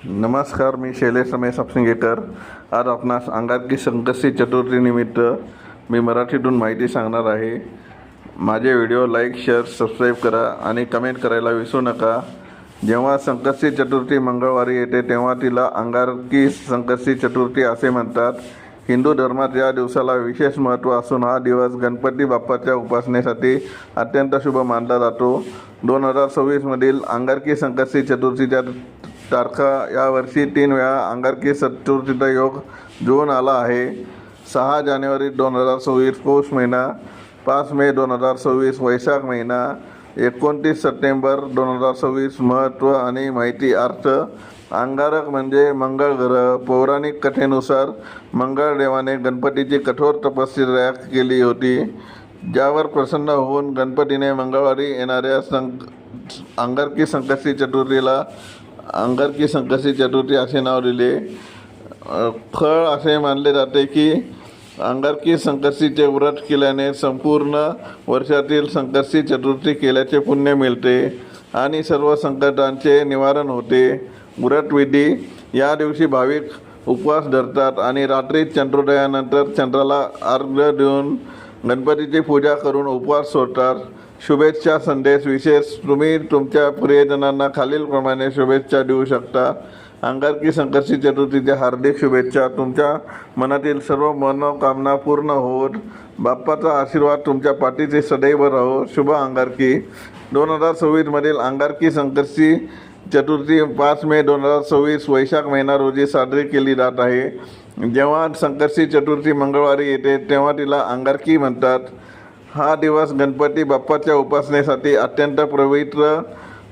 नमस्कार, मी शैलेश रमेश अपसिंगेकर. आज आपणास अंगारकी संकष्टी चतुर्थीनिमित्त मी मराठीतून माहिती सांगणार आहे. माझे व्हिडिओ लाईक, शेअर, सबस्क्राईब करा आणि कमेंट करायला विसरू नका. जेव्हा संकष्टी चतुर्थी मंगळवारी येते तेव्हा तिला अंगारकी संकष्टी चतुर्थी असे म्हणतात. हिंदू धर्मात या दिवसाला विशेष महत्त्व असून हा दिवस गणपती बाप्पाच्या उपासनेसाठी अत्यंत शुभ मानला जातो. 2026मधील अंगारकी संकष्टी चतुर्थीच्या तारखा यावर्षी 3 वेळा अंगारकी चतुर्थीचा योग जुळून आला आहे. 6 जानेवारी 2026 पौष महिना, 5 मे 2026 वैशाख महिना, 29 सप्टेंबर 2026. महत्त्व आणि माहिती. अर्थ. अंगारक म्हणजे मंगळ ग्रह. पौराणिक कथेनुसार मंगळदेवाने गणपतीची कठोर तपश्चर्या केली होती, ज्यावर प्रसन्न होऊन गणपतीने मंगळवारी येणाऱ्या अंगारकी संकष्टी चतुर्थीला अंगारकी संकष्टी चतुर्थी असे नाव दिले. फळ असे मानले जाते की अंगारकी संकष्टीचे व्रत केल्याने संपूर्ण वर्षातील संकष्टी चतुर्थी केल्याचे पुण्य मिळते आणि सर्व संकटांचे निवारण होते. व्रतविधी. या दिवशी भाविक उपवास धरतात आणि रात्री चंद्रोदयानंतर चंद्राला अर्घ्य देऊन गणपतीची पूजा करून उपवास सोडतात. शुभेच्छा संदेश. विशेष. तुम्ही तुमच्या प्रियजनांना खालीलप्रमाणे शुभेच्छा देऊ शकता. अंगारकी संकष्टी चतुर्थीच्या हार्दिक शुभेच्छा. तुमच्या मनातील सर्व मनोकामना पूर्ण होत. बाप्पाचा आशीर्वाद तुमच्या पाठीशी सदैव राहो. शुभ अंगारकी. 2026मधील अंगारकी संकष्टी चतुर्थी 5 मे 2026 वैशाख महिना रोजी साजरी केली जात आहे. जेव्हा संकष्टी चतुर्थी मंगळवारी येते तेव्हा तिला अंगारकी म्हणतात. हा दिवस गणपती बाप्पाच्या उपासनेसाठी अत्यंत पवित्र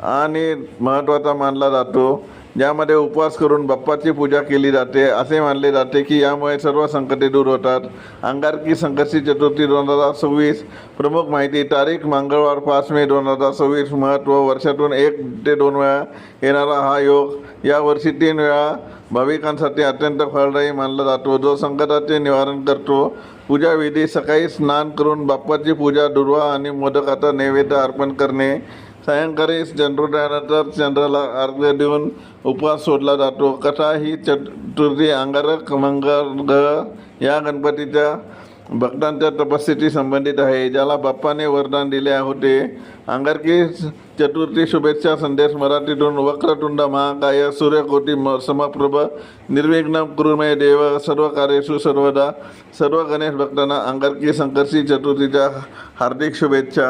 आणि महत्त्वाचा मानला जातो, ज्यामध्ये उपवास करून बाप्पाची पूजा केली जाते. असे मानले जाते की यामुळे सर्व संकटे दूर होतात. अंगारकी संकष्टी चतुर्थी 2026. प्रमुख माहिती. तारीख मंगळवार 5 मे 2026. महत्त्व. वर्षातून 1 ते 2 वेळा येणारा हा योग यावर्षी 3 वेळा भाविकांसाठी अत्यंत फलदायी मानला जातो, जो संकटाचे निवारण करतो. पूजा विधी. सकाळी स्नान करून बाप्पाची पूजा, दुर्वा आणि मोदकाचा नैवेद्य अर्पण करणे. सायंकाळी चंद्रोदयानंतर चंद्राला अर्घ्य देऊन उपवास सोडला जातो. कथा. ही चतुर्थी अंगारक मंगळ ग्रह या गणपतीच्या भक्तांच्या तपस्येशी संबंधित आहे, ज्याला बाप्पाने वरदान दिले होते. अंगारकी चतुर्थी शुभेच्छा संदेश. मराठीतून. वक्रतुंड महाकाय सूर्यकोटी समप्रभ निर्विघ्नं कुरु मे देव सर्व कार्येषु सर्वदा. सर्व गणेश भक्तांना अंगारकी संकष्टी चतुर्थीच्या हार्दिक शुभेच्छा.